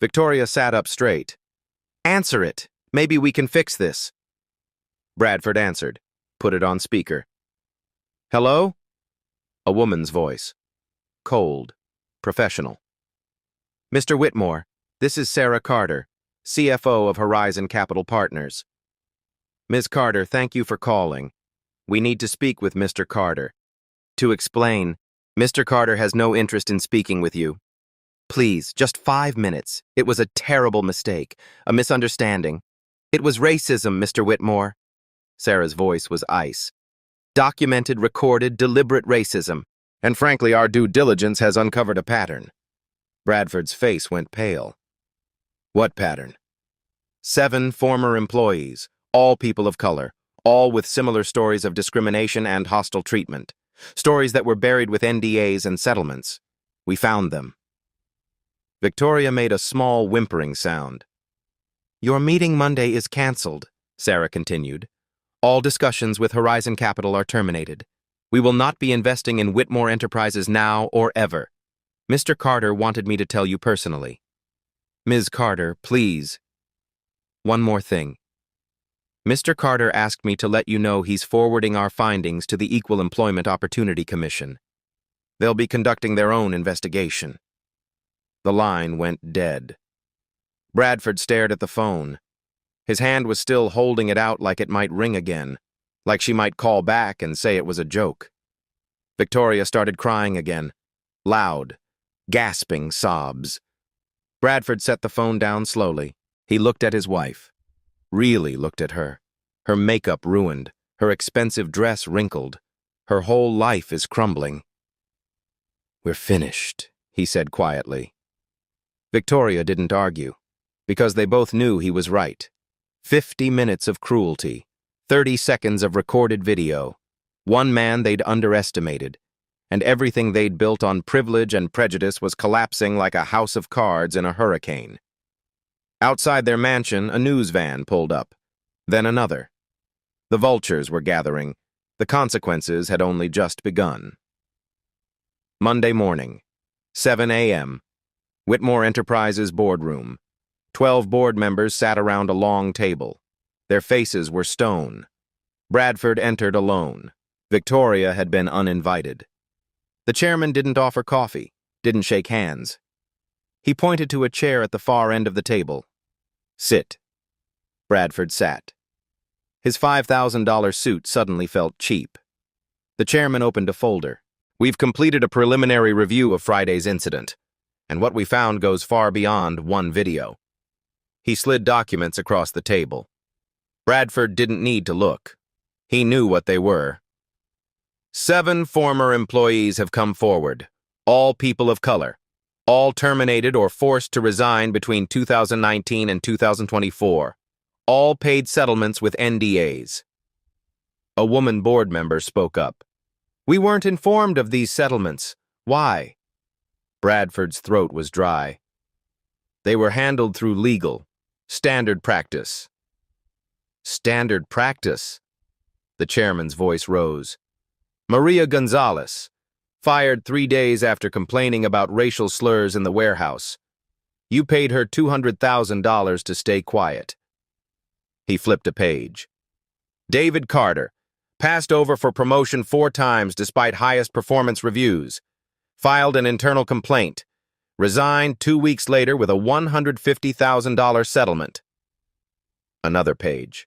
Victoria sat up straight. Answer it. Maybe we can fix this. Bradford answered, put it on speaker. Hello? A woman's voice. Cold. Professional. Mr. Whitmore, this is Sarah Carter, CFO of Horizon Capital Partners. Ms. Carter, thank you for calling. We need to speak with Mr. Carter. To explain, Mr. Carter has no interest in speaking with you. Please, just 5 minutes. It was a terrible mistake, a misunderstanding. It was racism, Mr. Whitmore. Sarah's voice was ice. Documented, recorded, deliberate racism. And frankly, our due diligence has uncovered a pattern. Bradford's face went pale. What pattern? 7 former employees, all people of color, all with similar stories of discrimination and hostile treatment. Stories that were buried with NDAs and settlements. We found them. Victoria made a small whimpering sound. Your meeting Monday is canceled, Sarah continued. All discussions with Horizon Capital are terminated. We will not be investing in Whitmore Enterprises now or ever. Mr. Carter wanted me to tell you personally. Ms. Carter, please. One more thing. Mr. Carter asked me to let you know he's forwarding our findings to the Equal Employment Opportunity Commission. They'll be conducting their own investigation. The line went dead. Bradford stared at the phone. His hand was still holding it out like it might ring again, like she might call back and say it was a joke. Victoria started crying again, loud, gasping sobs. Bradford set the phone down slowly. He looked at his wife. Really looked at her. Her makeup ruined, her expensive dress wrinkled. Her whole life is crumbling. We're finished, he said quietly. Victoria didn't argue, because they both knew he was right. 50 minutes of cruelty, 30 seconds of recorded video, one man they'd underestimated, and everything they'd built on privilege and prejudice was collapsing like a house of cards in a hurricane. Outside their mansion, a news van pulled up, then another. The vultures were gathering. The consequences had only just begun. Monday morning, 7 a.m., Whitmore Enterprises boardroom. 12 board members sat around a long table. Their faces were stone. Bradford entered alone. Victoria had been uninvited. The chairman didn't offer coffee, didn't shake hands. He pointed to a chair at the far end of the table. Sit. Bradford sat. His $5,000 suit suddenly felt cheap. The chairman opened a folder. We've completed a preliminary review of Friday's incident, and what we found goes far beyond one video. He slid documents across the table. Bradford didn't need to look. He knew what they were. 7 former employees have come forward, all people of color, all terminated or forced to resign between 2019 and 2024, all paid settlements with NDAs. A woman board member spoke up. We weren't informed of these settlements. Why? Bradford's throat was dry. They were handled through legal, standard practice. Standard practice? The chairman's voice rose. Maria Gonzalez, fired 3 days after complaining about racial slurs in the warehouse. You paid her $200,000 to stay quiet. He flipped a page. David Carter, Passed over for promotion 4 times despite highest performance reviews. Filed an internal complaint. Resigned 2 weeks later with a $150,000 settlement. Another page.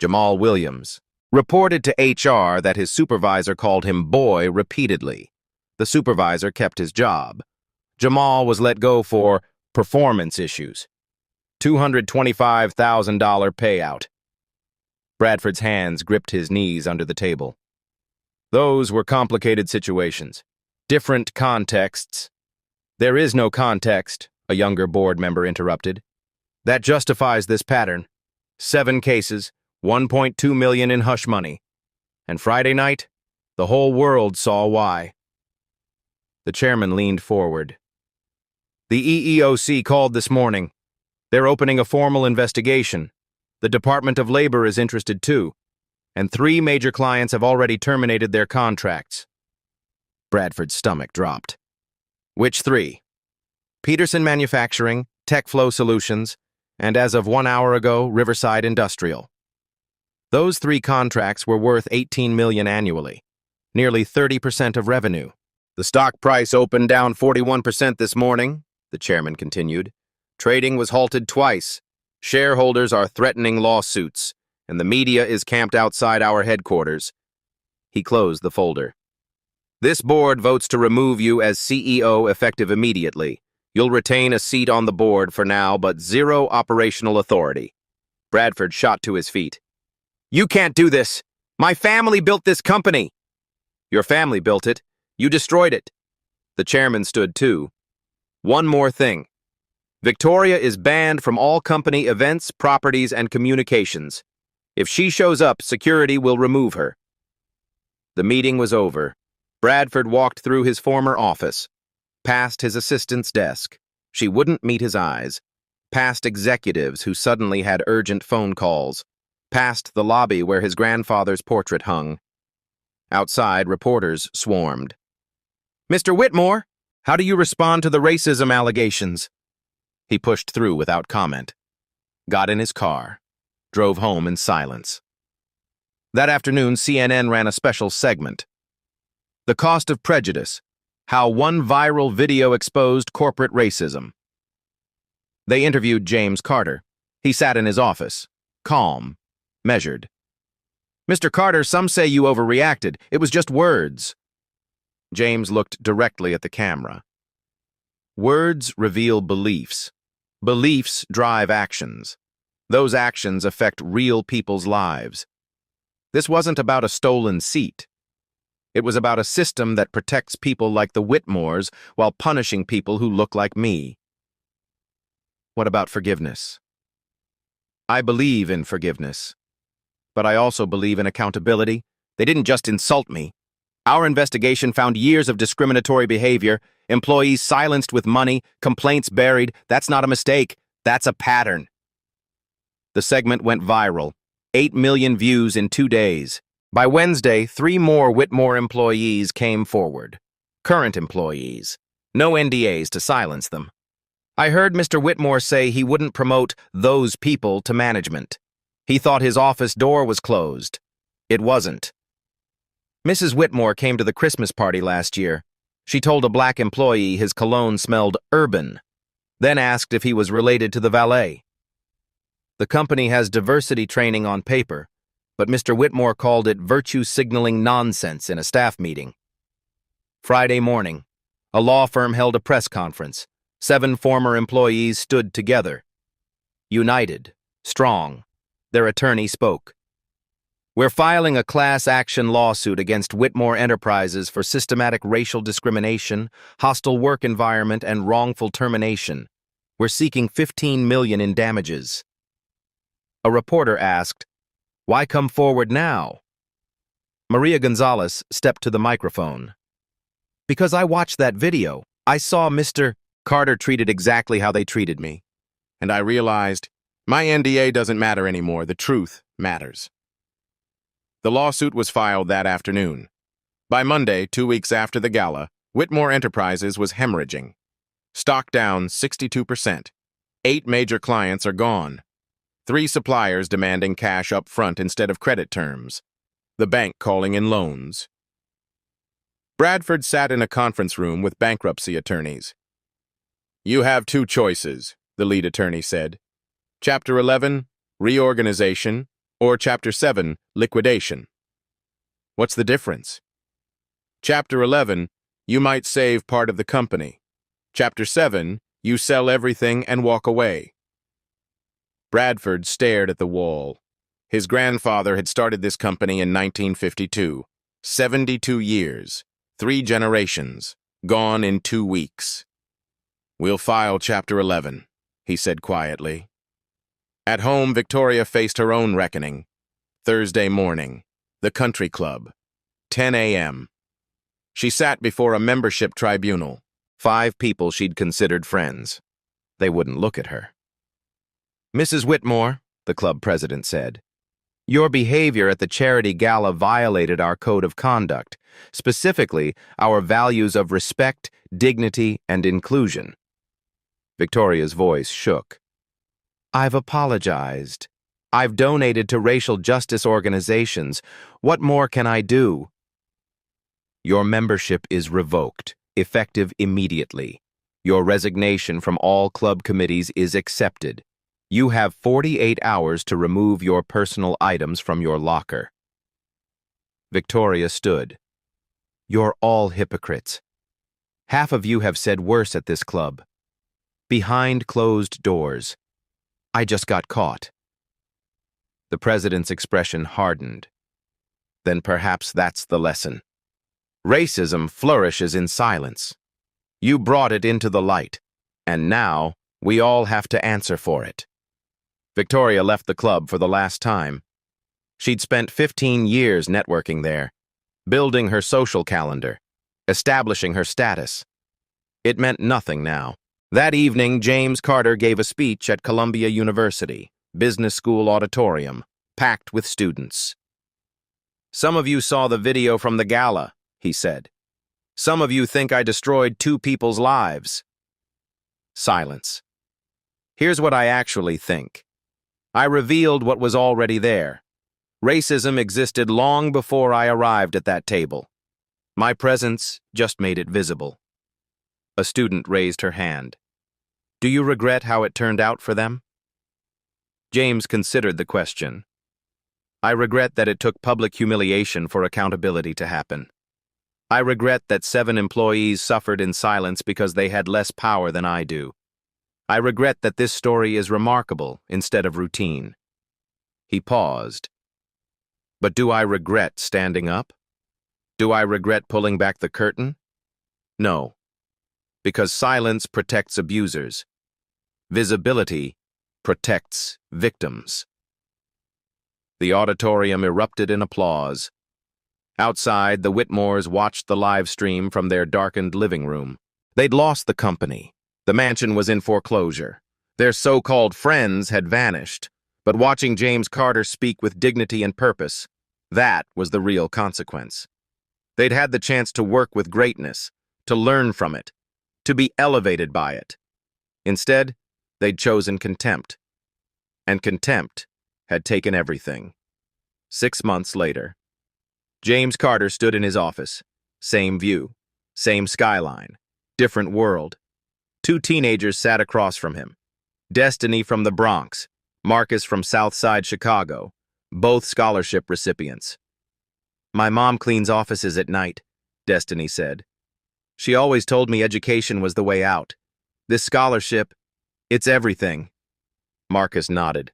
Jamal Williams reported to HR that his supervisor called him boy repeatedly. The supervisor kept his job. Jamal was let go for performance issues. $225,000 payout. Bradford's hands gripped his knees under the table. Those were complicated situations. Different contexts. There is no context, a younger board member interrupted. That justifies this pattern. 7 cases, $1.2 million in hush money. And Friday night, the whole world saw why. The chairman leaned forward. The EEOC called this morning. They're opening a formal investigation. The Department of Labor is interested too, and 3 major clients have already terminated their contracts. Bradford's stomach dropped. Which 3? Peterson Manufacturing, TechFlow Solutions, and as of 1 hour ago, Riverside Industrial. Those 3 contracts were worth $18 million annually, nearly 30% of revenue. The stock price opened down 41% this morning, the chairman continued. Trading was halted twice. Shareholders are threatening lawsuits, and the media is camped outside our headquarters. He closed the folder. This board votes to remove you as CEO effective immediately. You'll retain a seat on the board for now, but 0 operational authority. Bradford shot to his feet. You can't do this. My family built this company. Your family built it. You destroyed it. The chairman stood too. One more thing. Victoria is banned from all company events, properties, and communications. If she shows up, security will remove her. The meeting was over. Bradford walked through his former office, past his assistant's desk. She wouldn't meet his eyes. Past executives who suddenly had urgent phone calls. Past the lobby where his grandfather's portrait hung. Outside, reporters swarmed. Mr. Whitmore, how do you respond to the racism allegations? He pushed through without comment, got in his car, drove home in silence. That afternoon, CNN ran a special segment. The Cost of Prejudice, How One Viral Video Exposed Corporate Racism. They interviewed James Carter. He sat in his office, calm, measured. Mr. Carter, some say you overreacted. It was just words. James looked directly at the camera. Words reveal beliefs. Beliefs drive actions. Those actions affect real people's lives. This wasn't about a stolen seat. It was about a system that protects people like the Whitmores while punishing people who look like me. What about forgiveness? I believe in forgiveness. But I also believe in accountability. They didn't just insult me. Our investigation found years of discriminatory behavior, employees silenced with money, complaints buried. That's not a mistake. That's a pattern. The segment went viral. 8 million views in 2 days. By Wednesday, 3 more Whitmore employees came forward. Current employees. No NDAs to silence them. I heard Mr. Whitmore say he wouldn't promote those people to management. He thought his office door was closed. It wasn't. Mrs. Whitmore came to the Christmas party last year. She told a black employee his cologne smelled urban, then asked if he was related to the valet. The company has diversity training on paper, but Mr. Whitmore called it virtue signaling nonsense in a staff meeting. Friday morning, a law firm held a press conference. 7 former employees stood together. United, strong, their attorney spoke. We're filing a class action lawsuit against Whitmore Enterprises for systematic racial discrimination, hostile work environment, and wrongful termination. We're seeking $15 million in damages. A reporter asked, "Why come forward now?" Maria Gonzalez stepped to the microphone. "Because I watched that video. I saw Mr. Carter treated exactly how they treated me. And I realized, my NDA doesn't matter anymore. The truth matters." The lawsuit was filed that afternoon. By Monday, 2 weeks after the gala, Whitmore Enterprises was hemorrhaging. Stock down 62%. 8 major clients are gone. 3 suppliers demanding cash up front instead of credit terms. The bank calling in loans. Bradford sat in a conference room with bankruptcy attorneys. You have two choices, the lead attorney said. Chapter 11, reorganization, or Chapter 7, liquidation. What's the difference? Chapter 11, you might save part of the company. Chapter 7, you sell everything and walk away. Bradford stared at the wall. His grandfather had started this company in 1952. 72 years, 3 generations, gone in 2 weeks. We'll file Chapter 11, he said quietly. At home, Victoria faced her own reckoning. Thursday morning, the country club, 10 a.m. She sat before a membership tribunal. 5 people she'd considered friends. They wouldn't look at her. Mrs. Whitmore, the club president said, your behavior at the charity gala violated our code of conduct, specifically our values of respect, dignity, and inclusion. Victoria's voice shook. I've apologized. I've donated to racial justice organizations. What more can I do? Your membership is revoked, effective immediately. Your resignation from all club committees is accepted. You have 48 hours to remove your personal items from your locker. Victoria stood. You're all hypocrites. Half of you have said worse at this club. Behind closed doors. I just got caught. The president's expression hardened. Then perhaps that's the lesson. Racism flourishes in silence. You brought it into the light, and now we all have to answer for it. Victoria left the club for the last time. She'd spent 15 years networking there, building her social calendar, establishing her status. It meant nothing now. That evening, James Carter gave a speech at Columbia University, Business School auditorium, packed with students. Some of you saw the video from the gala, he said. Some of you think I destroyed 2 people's lives. Silence. Here's what I actually think. I revealed what was already there. Racism existed long before I arrived at that table. My presence just made it visible. A student raised her hand. Do you regret how it turned out for them? James considered the question. I regret that it took public humiliation for accountability to happen. I regret that 7 employees suffered in silence because they had less power than I do. I regret that this story is remarkable instead of routine. He paused. But do I regret standing up? Do I regret pulling back the curtain? No. Because silence protects abusers. Visibility protects victims. The auditorium erupted in applause. Outside, the Whitmores watched the live stream from their darkened living room. They'd lost the company. The mansion was in foreclosure. Their so-called friends had vanished. But watching James Carter speak with dignity and purpose, that was the real consequence. They'd had the chance to work with greatness, to learn from it, to be elevated by it. Instead, they'd chosen contempt. And contempt had taken everything. 6 months later, James Carter stood in his office. Same view, same skyline, different world. 2 teenagers sat across from him. Destiny from the Bronx, Marcus from Southside Chicago, both scholarship recipients. My mom cleans offices at night, Destiny said. She always told me education was the way out. This scholarship, it's everything. Marcus nodded.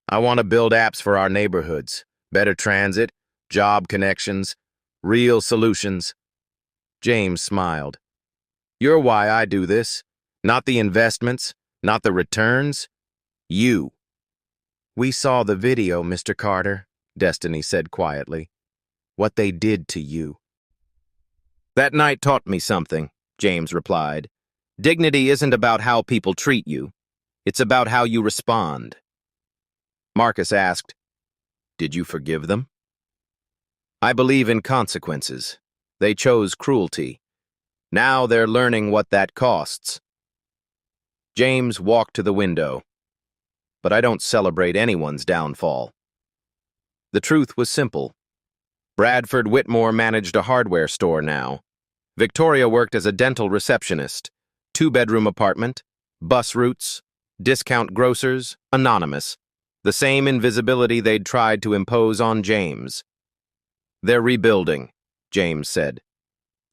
I want to build apps for our neighborhoods, better transit, job connections, real solutions. James smiled. You're why I do this. Not the investments, not the returns. You. We saw the video, Mr. Carter, Destiny said quietly. What they did to you. That night taught me something, James replied. Dignity isn't about how people treat you. It's about how you respond. Marcus asked, Did you forgive them? I believe in consequences. They chose cruelty. Now they're learning what that costs. James walked to the window. But I don't celebrate anyone's downfall. The truth was simple. Bradford Whitmore managed a hardware store now. Victoria worked as a dental receptionist. 2-bedroom apartment, bus routes, discount grocers, anonymous. The same invisibility they'd tried to impose on James. They're rebuilding, James said.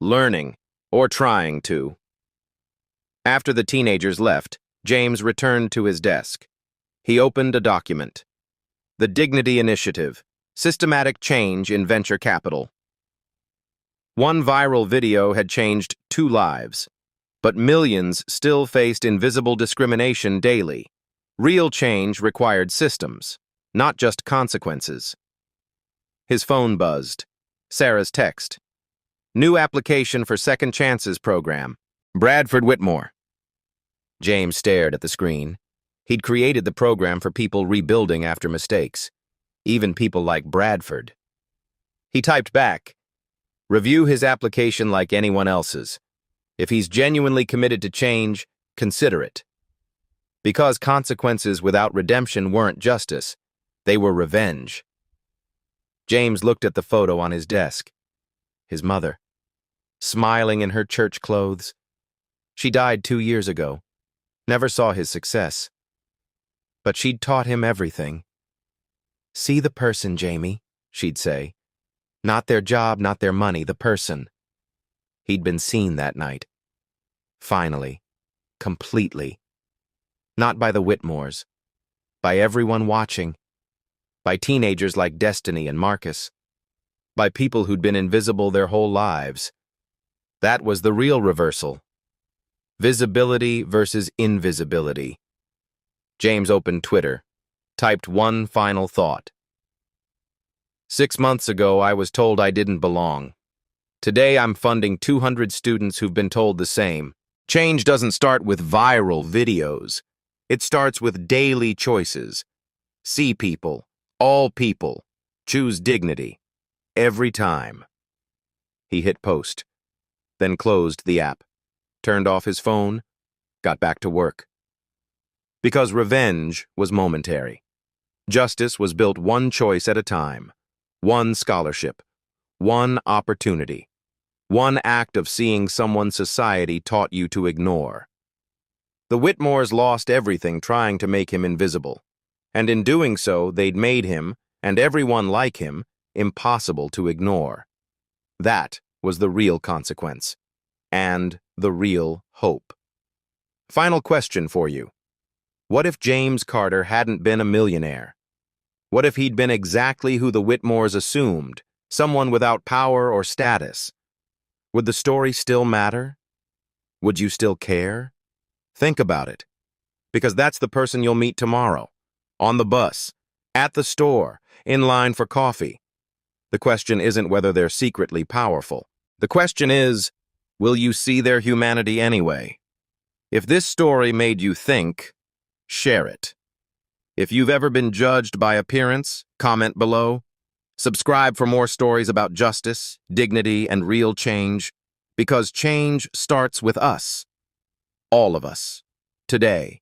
Learning, or trying to. After the teenagers left, James returned to his desk. He opened a document. The Dignity Initiative, Systematic Change in Venture Capital. One viral video had changed 2 lives, but millions still faced invisible discrimination daily. Real change required systems, not just consequences. His phone buzzed. Sarah's text. New application for Second Chances program. Bradford Whitmore. James stared at the screen. He'd created the program for people rebuilding after mistakes, even people like Bradford. He typed back, review his application like anyone else's. If he's genuinely committed to change, consider it. Because consequences without redemption weren't justice, they were revenge. James looked at the photo on his desk. His mother, smiling in her church clothes. She died 2 years ago. Never saw his success. But she'd taught him everything. See the person, Jamie, she'd say. Not their job, not their money, the person. He'd been seen that night. Finally. Completely. Not by the Whitmores. By everyone watching. By teenagers like Destiny and Marcus. By people who'd been invisible their whole lives. That was the real reversal. Visibility versus invisibility. James opened Twitter, typed one final thought. 6 months ago, I was told I didn't belong. Today, I'm funding 200 students who've been told the same. Change doesn't start with viral videos. It starts with daily choices. See people, all people. Choose dignity. Every time. He hit post, then closed the app, turned off his phone, got back to work. Because revenge was momentary. Justice was built one choice at a time, one scholarship, one opportunity, one act of seeing someone society taught you to ignore. The Whitmores lost everything trying to make him invisible, and in doing so, they'd made him, and everyone like him, impossible to ignore. That was the real consequence, and the real hope. Final question for you. What if James Carter hadn't been a millionaire? What if he'd been exactly who the Whitmores assumed, someone without power or status? Would the story still matter? Would you still care? Think about it, because that's the person you'll meet tomorrow, on the bus, at the store, in line for coffee. The question isn't whether they're secretly powerful. The question is, will you see their humanity anyway? If this story made you think, share it. If you've ever been judged by appearance, comment below. Subscribe for more stories about justice, dignity, and real change, because change starts with us. All of us. Today.